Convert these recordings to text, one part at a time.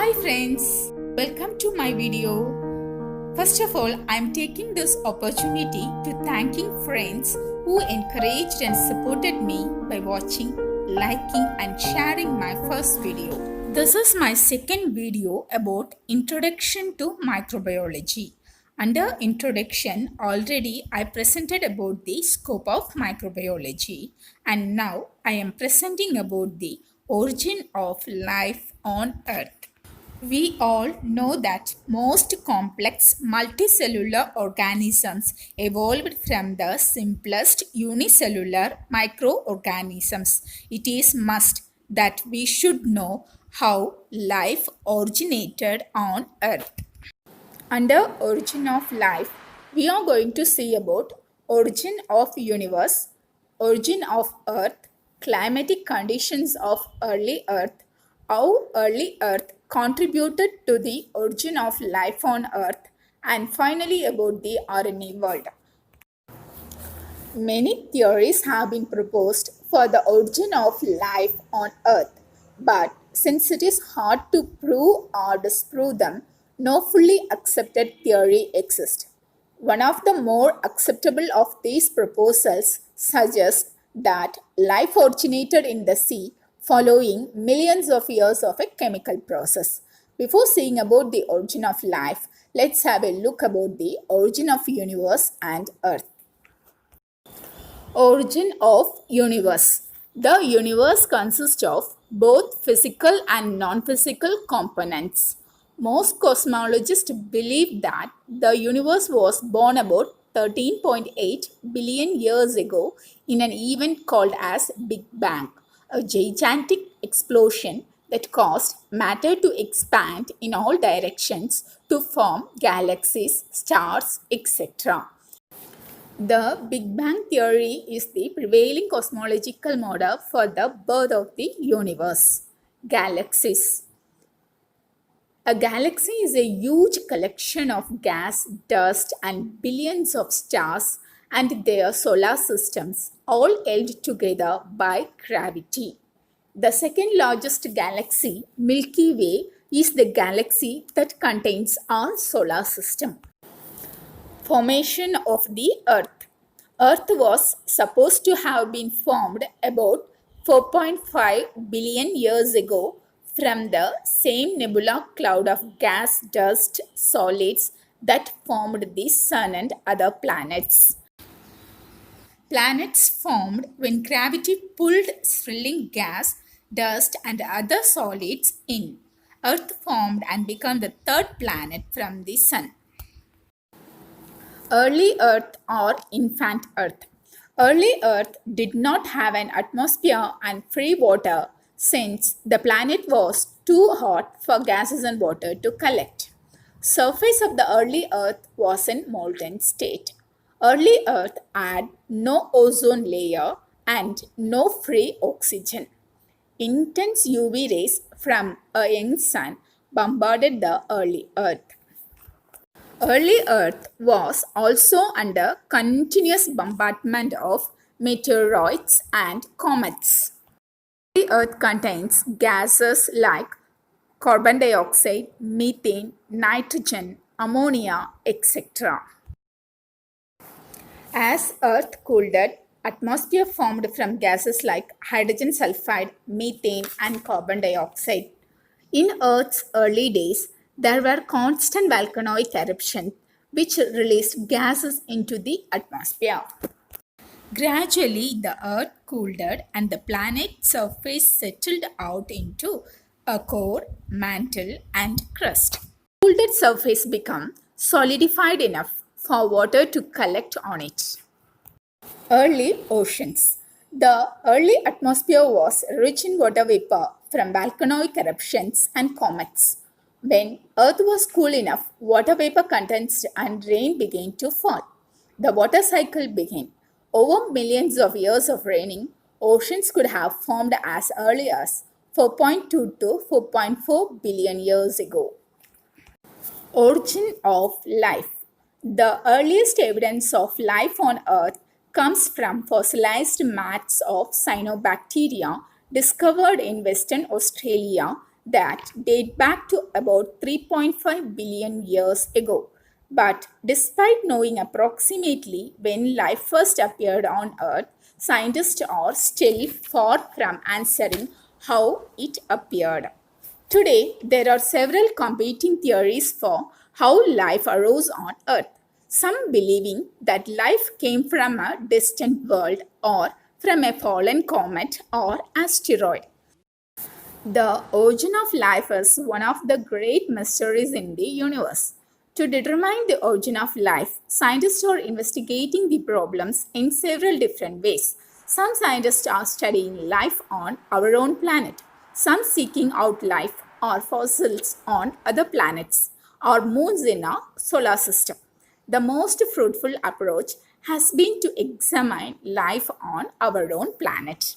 Hi friends, welcome to my video. First of all, I am taking this opportunity to thanking friends who encouraged and supported me by watching, liking and sharing my first video. This is my second video about introduction to microbiology. Under introduction, already I presented about the scope of microbiology and now I am presenting about the origin of life on earth. We all know that most complex multicellular organisms evolved from the simplest unicellular microorganisms. It is must that we should know how life originated on Earth. Under origin of life, we are going to see about origin of universe, origin of earth, climatic conditions of early earth, how early earth contributed to the origin of life on earth, and finally about the RNA world. Many theories have been proposed for the origin of life on Earth, but since it is hard to prove or disprove them, no fully accepted theory exists. One of the more acceptable of these proposals suggests that life originated in the sea following millions of years of a chemical process. Before seeing about the origin of life, let's have a look about the origin of universe and Earth. Origin of universe. The universe consists of both physical and non-physical components. Most cosmologists believe that the universe was born about 13.8 billion years ago in an event called as Big Bang, a gigantic explosion that caused matter to expand in all directions to form galaxies, stars, etc. The Big Bang theory is the prevailing cosmological model for the birth of the universe. Galaxies. A galaxy is a huge collection of gas, dust, and billions of stars and their solar systems, all held together by gravity. The second largest galaxy, Milky Way, is the galaxy that contains our solar system. Formation of the Earth. Earth was supposed to have been formed about 4.5 billion years ago from the same nebula cloud of gas, dust, solids that formed the Sun and other planets. Planets formed when gravity pulled swirling gas, dust, and other solids in. Earth formed and became the third planet from the Sun. Early Earth or infant Earth. Early Earth did not have an atmosphere and free water since the planet was too hot for gases and water to collect. Surface of the early Earth was in molten state. Early Earth had no ozone layer and no free oxygen. Intense UV rays from a young sun bombarded the early Earth. Early Earth was also under continuous bombardment of meteoroids and comets. Early Earth contains gases like carbon dioxide, methane, nitrogen, ammonia, etc. As Earth cooled, atmosphere formed from gases like hydrogen sulfide, methane, and carbon dioxide. In Earth's early days, there were constant volcanic eruptions which released gases into the atmosphere. Gradually, the Earth cooled and the planet's surface settled out into a core, mantle, and crust. The cooled surface became solidified enough for water to collect on it. Early oceans. The early atmosphere was rich in water vapor from volcanic eruptions and comets. When Earth was cool enough, water vapor condensed and rain began to fall. The water cycle began. Over millions of years of raining, oceans could have formed as early as 4.2 to 4.4 billion years ago. Origin of life. The earliest evidence of life on Earth comes from fossilized mats of cyanobacteria discovered in Western Australia that date back to about 3.5 billion years ago. But despite knowing approximately when life first appeared on Earth, scientists are still far from answering how it appeared. Today, there are several competing theories for how life arose on Earth. Some believing that life came from a distant world or from a fallen comet or asteroid. The origin of life is one of the great mysteries in the universe. To determine the origin of life, scientists are investigating the problems in several different ways. Some scientists are studying life on our own planet, some seeking out life or fossils on other planets or moons in our solar system. The most fruitful approach has been to examine life on our own planet.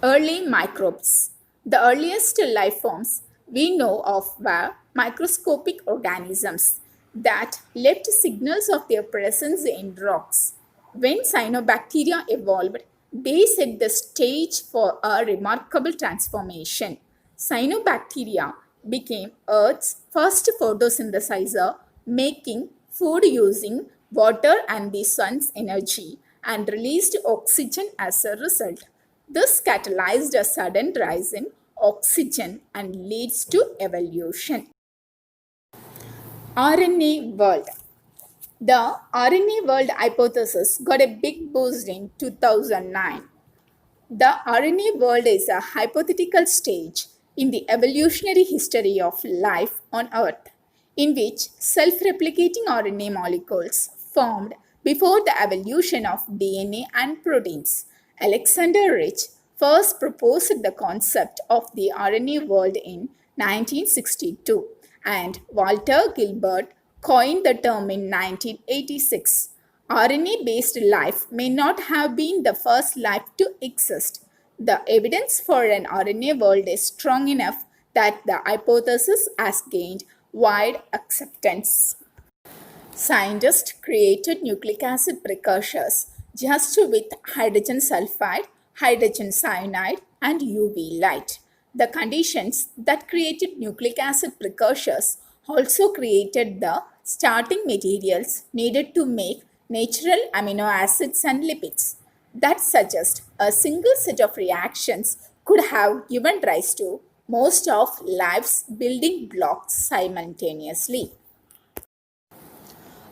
Early microbes. The earliest life forms we know of were microscopic organisms that left signals of their presence in rocks. When cyanobacteria evolved, they set the stage for a remarkable transformation. Cyanobacteria became Earth's first photosynthesizer, making food using water and the sun's energy, and released oxygen as a result. This catalyzed a sudden rise in oxygen and leads to evolution. RNA world. The RNA world hypothesis got a big boost in 2009. The RNA world is a hypothetical stage in the evolutionary history of life on Earth, in which self replicating RNA molecules formed before the evolution of DNA and proteins. Alexander Rich first proposed the concept of the RNA world in 1962, and Walter Gilbert coined the term in 1986. RNA based life may not have been the first life to exist. The evidence for an RNA world is strong enough that the hypothesis has gained wide acceptance. Scientists created nucleic acid precursors just with hydrogen sulfide, hydrogen cyanide, and UV light. The conditions that created nucleic acid precursors also created the starting materials needed to make natural amino acids and lipids. That suggests a single set of reactions could have given rise to most of life's building blocks simultaneously.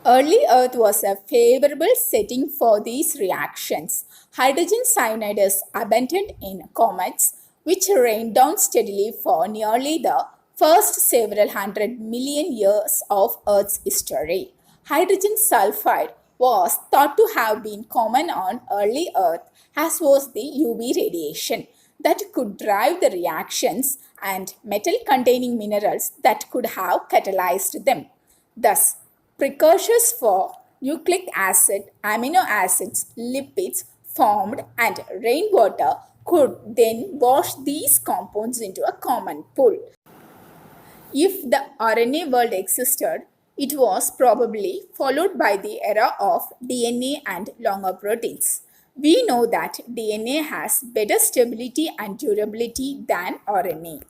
Early Earth was a favorable setting for these reactions. Hydrogen cyanide is abundant in comets, which rained down steadily for nearly the first several hundred million years of Earth's history. Hydrogen sulfide was thought to have been common on early Earth, as was the UV radiation that could drive the reactions and metal containing minerals that could have catalyzed them. Thus, precursors for nucleic acid, amino acids, lipids formed, and rainwater could then wash these compounds into a common pool. If the RNA world existed, it was probably followed by the era of DNA and longer proteins. We know that DNA has better stability and durability than RNA.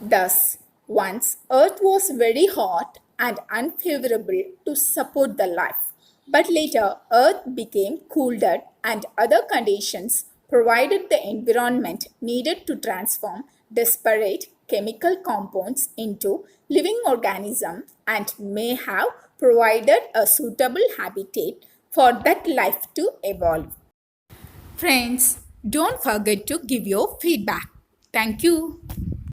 Thus, once Earth was very hot and unfavorable to support the life, but later Earth became colder and other conditions provided the environment needed to transform disparate chemical compounds into living organisms and may have provided a suitable habitat for that life to evolve. Friends, don't forget to give your feedback. Thank you.